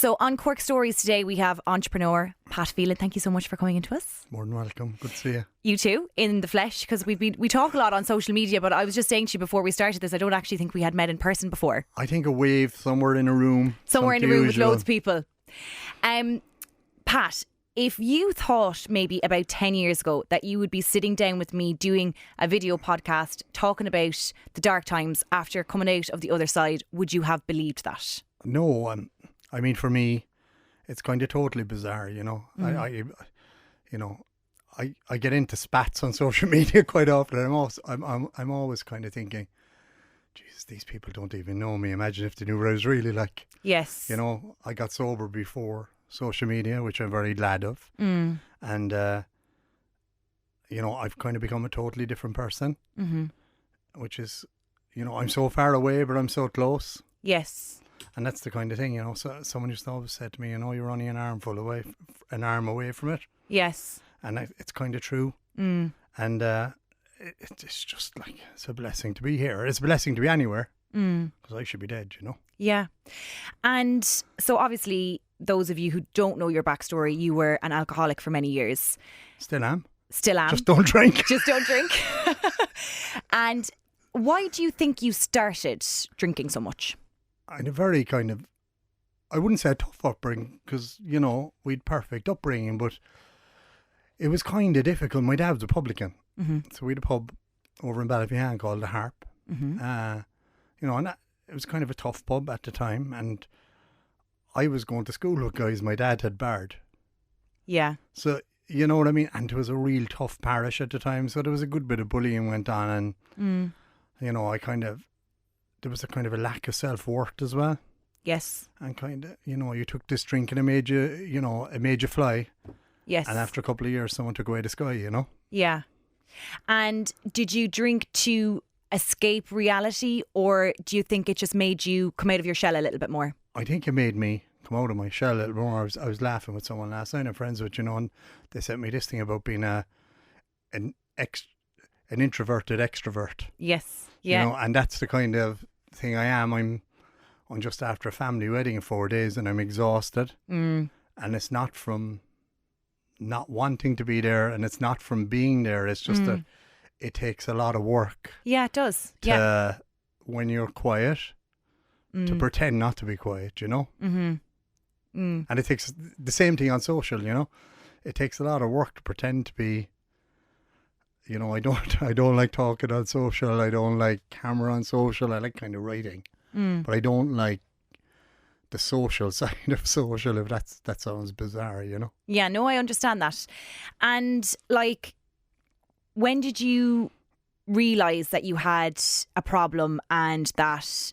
So on Cork Stories today we have entrepreneur Pat Phelan. Thank you so much for coming into us. More than welcome. Good to see you. You too, in the flesh, because we talk a lot on social media, but I was just saying to you before we started this, I don't actually think we had met in person before. I think a wave somewhere in a room. Somewhere in a room with loads of people. Pat, if you thought maybe about 10 years ago that you would be sitting down with me doing a video podcast talking about the dark times after coming out of the other side, would you have believed that? No, I mean, for me, it's kind of totally bizarre, you know. I get into spats on social media quite often, and I'm always kind of thinking, Jesus, these people don't even know me. Imagine if they knew what I was really like. Yes. You know, I got sober before social media, which I'm very glad of. And, you know, I've kind of become a totally different person, which is, you know, I'm so far away, but I'm so close. Yes. And that's the kind of thing, you know. So someone used to always say to me, you know, you're only an arm away from it. Yes. And it's kind of true. And it's just like, it's a blessing to be here. It's a blessing to be anywhere, because I should be dead, you know. Yeah. And so obviously, those of you who don't know your backstory, you were an alcoholic for many years. Still am. Just don't drink. Just don't drink. And why do you think you started drinking so much? I had a very kind of, I wouldn't say a tough upbringing, because, you know, we'd perfect upbringing, but it was kind of difficult. My dad was a publican. So we had a pub over in Ballyfihan called the Harp. You know, and it was kind of a tough pub at the time, and I was going to school with guys my dad had barred. Yeah. So, you know what I mean? And it was a real tough parish at the time, so there was a good bit of bullying went on, and, you know, there was a kind of a lack of self-worth as well. Yes. And kind of, you know, you took this drink and it made you fly. Yes. And after a couple of years, someone took away the sky, you know? Yeah. And did you drink to escape reality, or do you think it just made you come out of your shell a little bit more? I think it made me come out of my shell a little more. I was laughing with someone last night, I'm friends with, you know, and they sent me this thing about being an introverted extrovert. Yes. Yeah. You know, and that's the kind of thing I am. I'm just after a family wedding in 4 days, and I'm exhausted. And it's not from not wanting to be there, and it's not from being there. It's just that it takes a lot of work. Yeah, it does. When you're quiet, to pretend not to be quiet, you know? And it takes the same thing on social, you know? It takes a lot of work to pretend to be, you know, I don't like talking on social. I don't like camera on social. I like kind of writing. But I don't like the social side of social, if that sounds bizarre, you know? Yeah, no, I understand that. And like, when did you realise that you had a problem and that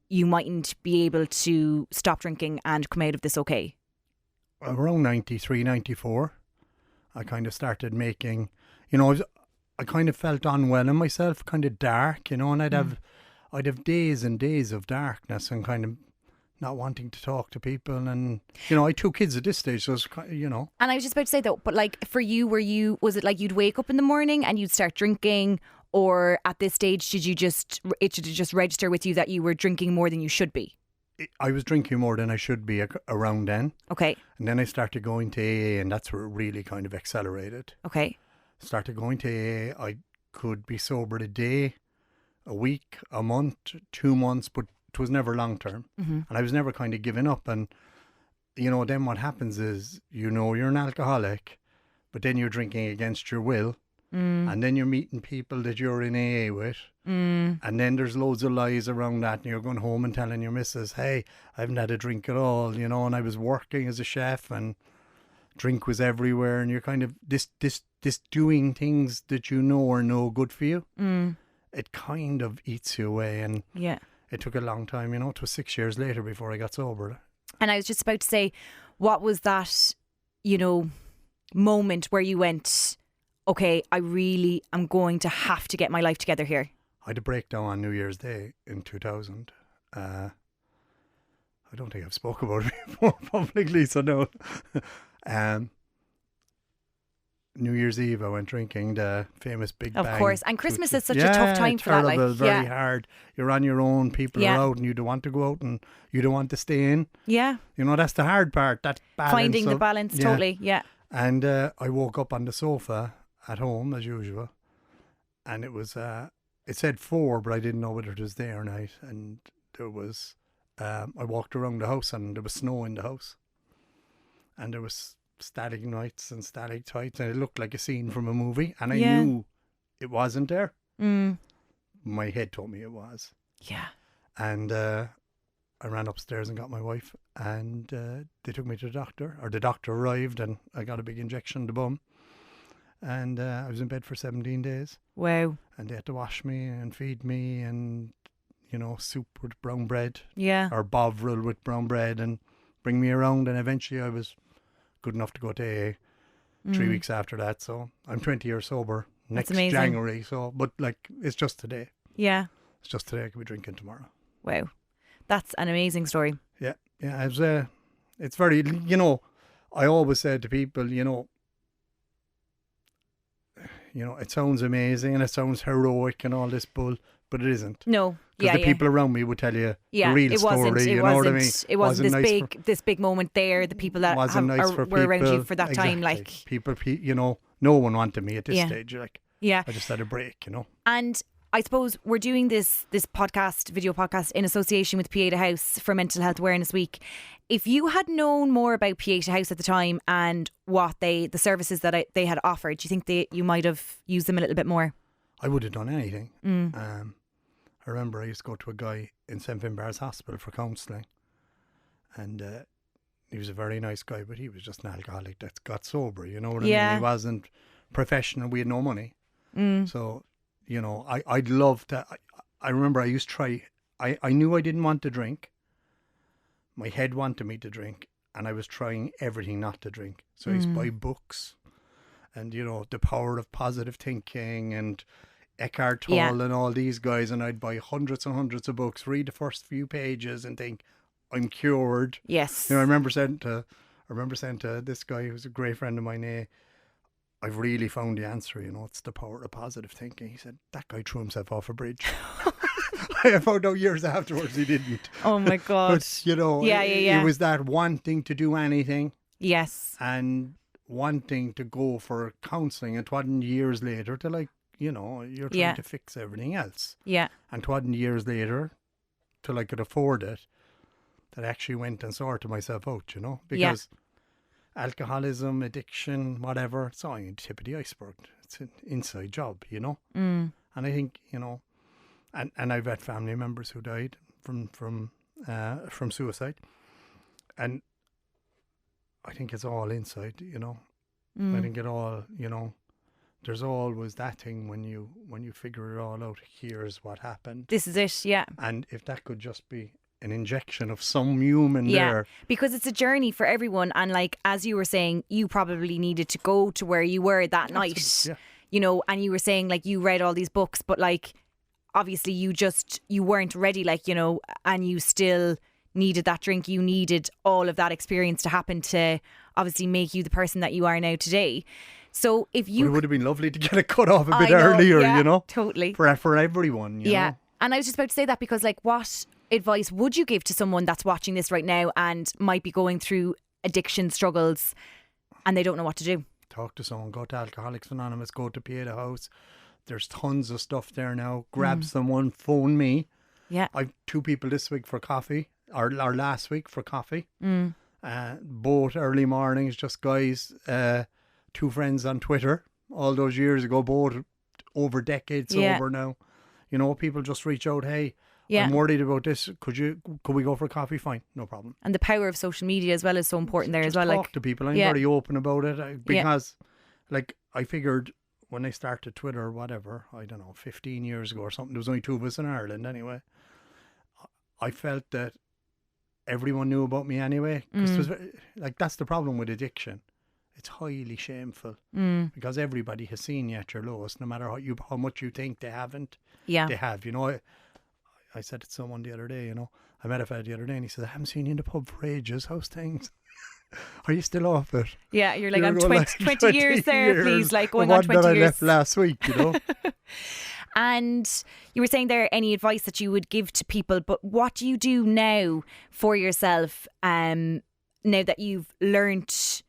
you mightn't be able to stop drinking and come out of this okay? Around 93, 94, I kind of started making, you know, I kind of felt unwell in myself, kind of dark, you know, and I'd have days and days of darkness and kind of not wanting to talk to people. And, you know, I had 2 kids at this stage, so it's, you know. And I was just about to say though, but like for you, was it like you'd wake up in the morning and you'd start drinking, or at this stage did it just register with you that you were drinking more than you should be? I was drinking more than I should be around then. Okay. And then I started going to AA, and that's where it really kind of accelerated. Okay. Started going to AA. I could be sober a day, a week, a month, 2 months, but it was never long term. And I was never kind of giving up. And, you know, then what happens is, you know, you're an alcoholic, but then you're drinking against your will. And then you're meeting people that you're in AA with. And then there's loads of lies around that, and you're going home and telling your missus, hey, I haven't had a drink at all, you know, and I was working as a chef and drink was everywhere, and you're kind of this doing things that you know are no good for you. It kind of eats you away. And it took a long time, you know. It was 6 years later before I got sober. And I was just about to say, what was that, you know, moment where you went, okay, I really am going to have to get my life together here? I had a breakdown on New Year's Day in 2000. I don't think I've spoken about it before publicly, so no. New Year's Eve, I went drinking the famous Big Bang. Of course. And Christmas is such a tough time for terrible, that. Like, very hard. You're on your own. People are out and you don't want to go out and you don't want to stay in. Yeah. You know, that's the hard part. That balance. Finding the balance, totally. Yeah. And I woke up on the sofa at home, as usual. And it was, it said 4, but I didn't know whether it was day or night. And there was, I walked around the house and there was snow in the house. And there was static nights and static tights, and it looked like a scene from a movie, and I knew it wasn't there. My head told me it was. And I ran upstairs and got my wife, and they took me to the doctor, or the doctor arrived, and I got a big injection in the bum, and I was in bed for 17 days. Wow. And they had to wash me and feed me, and you know, soup with brown bread, or bovril with brown bread, and bring me around, and eventually I was good enough to go to AA 3 weeks after that. So I'm 20 years sober next January. So, but like, it's just today. Yeah. It's just today. I could be drinking tomorrow. Wow. That's an amazing story. Yeah. Yeah. It's very, you know, I always said to people, you know, it sounds amazing and it sounds heroic and all this bull, but it isn't. No. Because the people around me would tell you the real story. You know what I mean? It wasn't this big moment there. The people that were around you for that time, like people, you know, no one wanted me at this stage. Like, I just had a break, you know. And I suppose we're doing this video podcast in association with Pieta House for Mental Health Awareness Week. If you had known more about Pieta House at the time and what the services that they had offered, do you think you might have used them a little bit more? I would have done anything. I remember I used to go to a guy in St. Finbarr's Hospital for counselling, and he was a very nice guy, but he was just an alcoholic that got sober, you know what I mean? He wasn't professional, we had no money. So, you know, I'd love to, I remember I used to try, I knew I didn't want to drink. My head wanted me to drink, and I was trying everything not to drink. So I used to buy books, and, you know, The Power of Positive Thinking, and Eckhart Tolle and all these guys, and I'd buy hundreds and hundreds of books, read the first few pages and think, I'm cured. Yes. You know, I remember saying to this guy who's a great friend of mine, I've really found the answer, you know, it's the power of positive thinking. He said, that guy threw himself off a bridge. I found out years afterwards he didn't. Oh my God. But, you know, it was that wanting to do anything. Yes. And wanting to go for counselling. It wasn't years later to, like, you know, you're trying to fix everything else. Yeah. And 20 years later, till I could afford it, that I actually went and sorted myself out, you know, because alcoholism, addiction, whatever, it's only the tip of the iceberg. It's an inside job, you know. And I think, you know, and I've had family members who died from suicide, and I think it's all inside, you know. I think it all, you know. There's always that thing when you figure it all out, here's what happened. This is it, yeah. And if that could just be an injection of some human there. Because it's a journey for everyone. And like, as you were saying, you probably needed to go to where you were that night, you know, and you were saying like you read all these books, but like, obviously you weren't ready, like, you know, and you still needed that drink. You needed all of that experience to happen to obviously make you the person that you are now today. So if you... But it would have been lovely to get it cut off a bit earlier, you know? Totally. For everyone, you know? And I was just about to say that because, like, what advice would you give to someone that's watching this right now and might be going through addiction struggles and they don't know what to do? Talk to someone. Go to Alcoholics Anonymous. Go to Pieta House. There's tons of stuff there now. Grab someone. Phone me. Yeah. I've 2 people this week for coffee, or last week for coffee. Both early mornings, just guys... 2 friends on Twitter all those years ago, both over decades sober now. You know, people just reach out, hey, I'm worried about this. Could we go for coffee? Fine, no problem. And the power of social media as well is so important there as well. Talk to people. I'm very open about it because, like, I figured when I started Twitter or whatever, I don't know, 15 years ago or something, there was only 2 of us in Ireland anyway. I felt that everyone knew about me anyway. Cause like, that's the problem with addiction. It's highly shameful because everybody has seen you at your lowest, no matter how much you think they haven't. Yeah. They have. You know, I said to someone the other day, you know, I met a fella the other day and he said, I haven't seen you in the pub for ages. How's things? Are you still off it? Yeah, you're like, I'm 20 years there, please, like going on 20 years. The one that I years. left last week, you know. And you were saying there any advice that you would give to people, but what do you do now for yourself, now that you've learnt,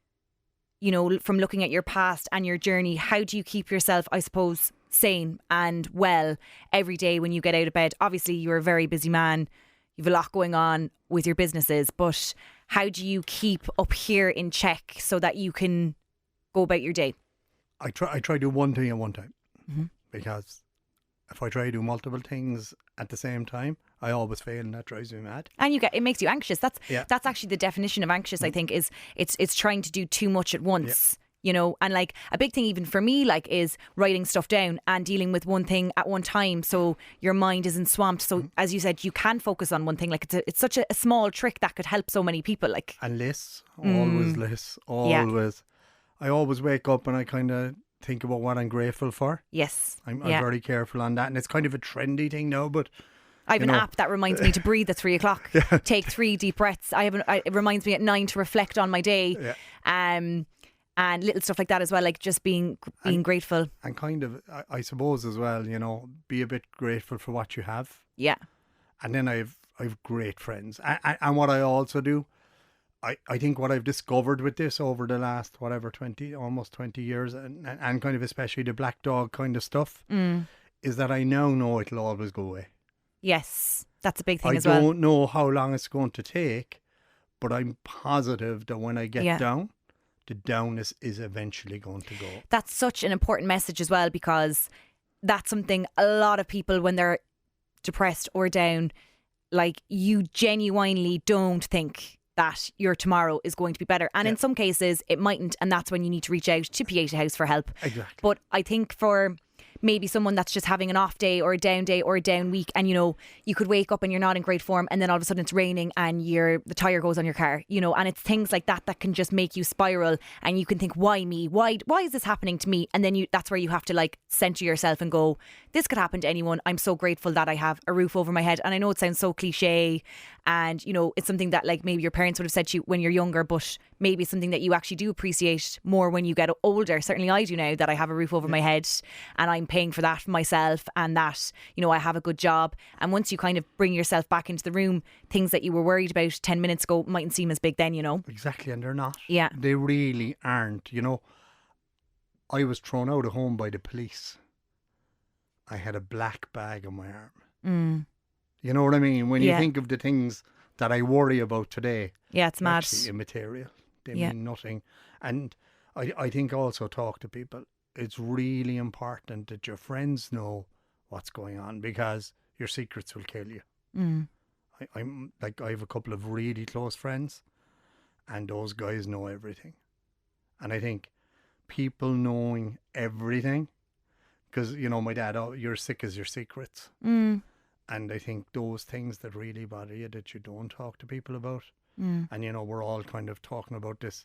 you know, from looking at your past and your journey? How do you keep yourself, I suppose, sane and well every day when you get out of bed? Obviously, you're a very busy man. You've a lot going on with your businesses, but how do you keep up here in check so that you can go about your day? I try to do one thing at one time, because if I try to do multiple things at the same time, I always fail, and that drives me mad. And it makes you anxious. That's actually the definition of anxious. I think is it's trying to do too much at once. Yeah. You know, and like a big thing even for me, like, is writing stuff down and dealing with one thing at one time, so your mind isn't swamped. So as you said, you can focus on one thing. Like it's such a small trick that could help so many people. Like, and lists, always lists, always. Yeah. I always wake up and I kind of think about what I'm grateful for. Yes, I'm very careful on that, and it's kind of a trendy thing now, but I have an app that reminds me to breathe at 3 o'clock. Yeah. Take 3 deep breaths. It reminds me at 9 to reflect on my day. Yeah. And little stuff like that as well, like just being grateful. And kind of, I suppose as well, you know, be a bit grateful for what you have. Yeah. And then I've great friends. And what I also do, I think what I've discovered with this over the last, almost 20 years, and kind of especially the black dog kind of stuff, is that I now know it'll always go away. Yes, that's a big thing as well. I don't know how long it's going to take, but I'm positive that when I get down, the downness is eventually going to go. That's such an important message as well, because that's something a lot of people, when they're depressed or down, like, you genuinely don't think that your tomorrow is going to be better. And in some cases it mightn't, and that's when you need to reach out to Pieta House for help. Exactly. But I think for maybe someone that's just having an off day or a down week, and you know, you could wake up and you're not in great form, and then all of a sudden it's raining and the tire goes on your car, you know, and it's things like that that can just make you spiral, and you can think, why me? Why is this happening to me? And then that's where you have to like center yourself and go, this could happen to anyone. I'm so grateful that I have a roof over my head. And I know it sounds so cliche, and you know, it's something that like maybe your parents would have said to you when you're younger, but maybe it's something that you actually do appreciate more when you get older. Certainly I do now, that I have a roof over my head and I'm paying for that for myself, and that, you know, I have a good job. And once you kind of bring yourself back into the room, things that you were worried about 10 minutes ago mightn't seem as big then, you know. Exactly, and they're not. Yeah. They really aren't. You know, I was thrown out of home by the police. I had a black bag on my arm. You know what I mean? When you think of the things that I worry about today, it's mad. Actually immaterial. They mean nothing. And I think also talk to people. It's really important that your friends know what's going on, because your secrets will kill you. I'm like, I have a couple of really close friends, and those guys know everything. And I think people knowing everything, because, you know, my dad, you're sick as your secrets. And I think those things that really bother you, that you don't talk to people about. And, you know, we're all kind of talking about this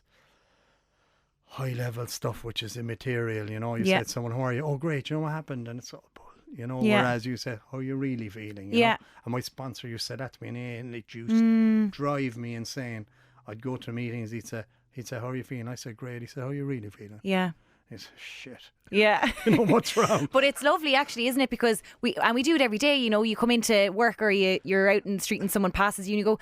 high level stuff, which is immaterial. You know, you said someone, how are you? Oh, great. You know what happened? And it's all bull. You know, whereas you said, how are you really feeling? You know? And my sponsor used to say that to me, and it used to drive me insane. I'd go to meetings, he'd say, how are you feeling? I said, great. He said, how are you really feeling? Yeah. He said, shit. Yeah. You know, what's wrong? But it's lovely actually, isn't it? Because we do it every day. You know, you come into work, or you're out in the street and someone passes you and you go,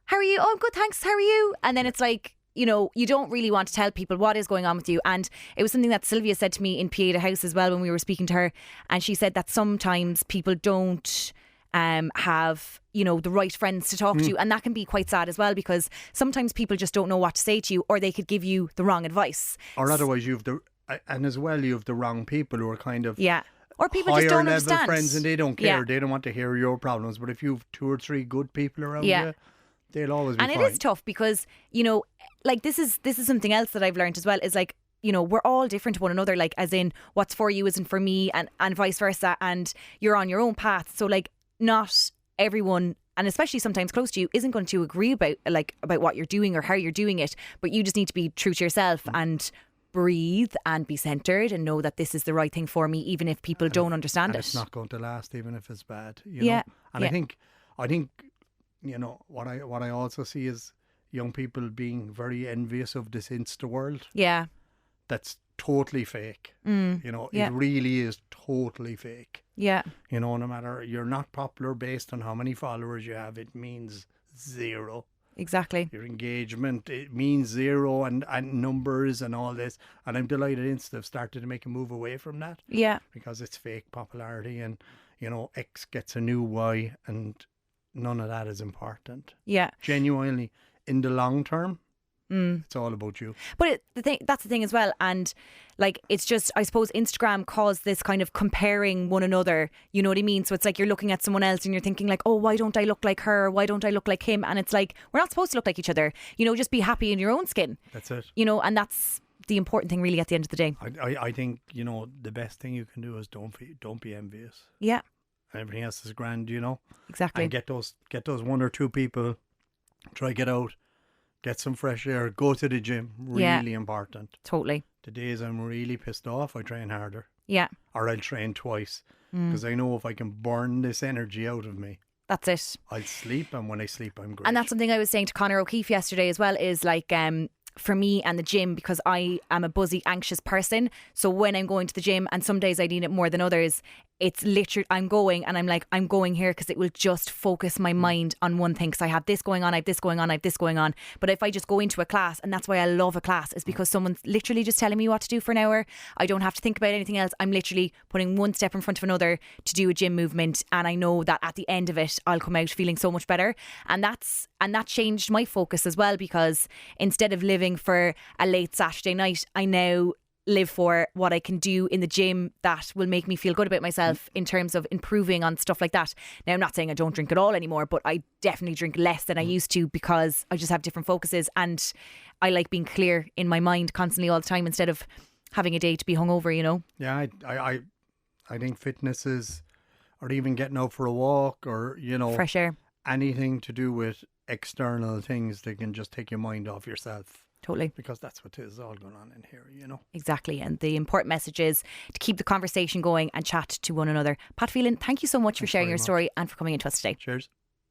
how are you? Oh, I'm good, thanks. How are you? And then it's like, you know, you don't really want to tell people what is going on with you. And it was something that Sylvia said to me in Pieta House as well when we were speaking to her. And she said that sometimes people don't have, you know, the right friends to talk to you. And that can be quite sad as well, because sometimes people just don't know what to say to you, or they could give you the wrong advice. Or otherwise you have the wrong people who are kind of... Yeah. Or people just don't understand. Higher level friends, and they don't care. Yeah. They don't want to hear your problems. But if you have 2 or 3 good people around you, they'll always be fine. And it is tough because, you know, like this is something else that I've learned as well, is like, you know, we're all different to one another, like as in what's for you isn't for me, and vice versa, and you're on your own path. So like, not everyone, and especially sometimes close to you, isn't going to agree about what you're doing or how you're doing it, but you just need to be true to yourself and breathe and be centered and know that this is the right thing for me, even if people don't understand it. It's not going to last, even if it's bad, you know. And I think, you know, what I also see is young people being very envious of this Insta world. Yeah. That's totally fake. You know, it really is totally fake. Yeah. You know, no matter, you're not popular based on how many followers you have, it means zero. Exactly. Your engagement, it means zero, and numbers and all this. And I'm delighted Insta have started to make a move away from that. Yeah. Because it's fake popularity, and, you know, X gets a new Y, and none of that is important. Yeah. Genuinely, in the long term, it's all about you. But that's the thing as well. And like, it's just, I suppose Instagram caused this kind of comparing one another. You know what I mean? So it's like you're looking at someone else and you're thinking like, oh, why don't I look like her? Why don't I look like him? And it's like, we're not supposed to look like each other. You know, just be happy in your own skin. That's it. You know, and that's the important thing really at the end of the day. I think, you know, the best thing you can do is don't be envious. Yeah. Everything else is grand, you know. Exactly. And get those one or two people, try get out, get some fresh air, go to the gym. Really important. Totally. The days I'm really pissed off, I train harder. Yeah. Or I'll train twice. Because I know if I can burn this energy out of me, that's it. I'll sleep, and when I sleep, I'm great. And that's something I was saying to Conor O'Keefe yesterday as well, is like, for me and the gym, because I am a buzzy, anxious person. So when I'm going to the gym, and some days I need it more than others, it's literally, I'm going and I'm like, I'm going here because it will just focus my mind on one thing, because I have this going on, I have this going on, I have this going on. But if I just go into a class, and that's why I love a class, is because someone's literally just telling me what to do for an hour. I don't have to think about anything else. I'm literally putting one step in front of another to do a gym movement, and I know that at the end of it I'll come out feeling so much better. And that changed my focus as well, because instead of living for a late Saturday night, I now live for what I can do in the gym that will make me feel good about myself in terms of improving on stuff like that. Now, I'm not saying I don't drink at all anymore, but I definitely drink less than I used to, because I just have different focuses, and I like being clear in my mind constantly all the time, instead of having a day to be hungover, you know? Yeah, I think fitness is, or even getting out for a walk, or, you know, fresh air, anything to do with external things that can just take your mind off yourself. Totally. Because that's what is all going on in here, you know. Exactly. And the important message is to keep the conversation going and chat to one another. Pat Phelan, thank you so much for sharing your story and for coming into us today. Cheers.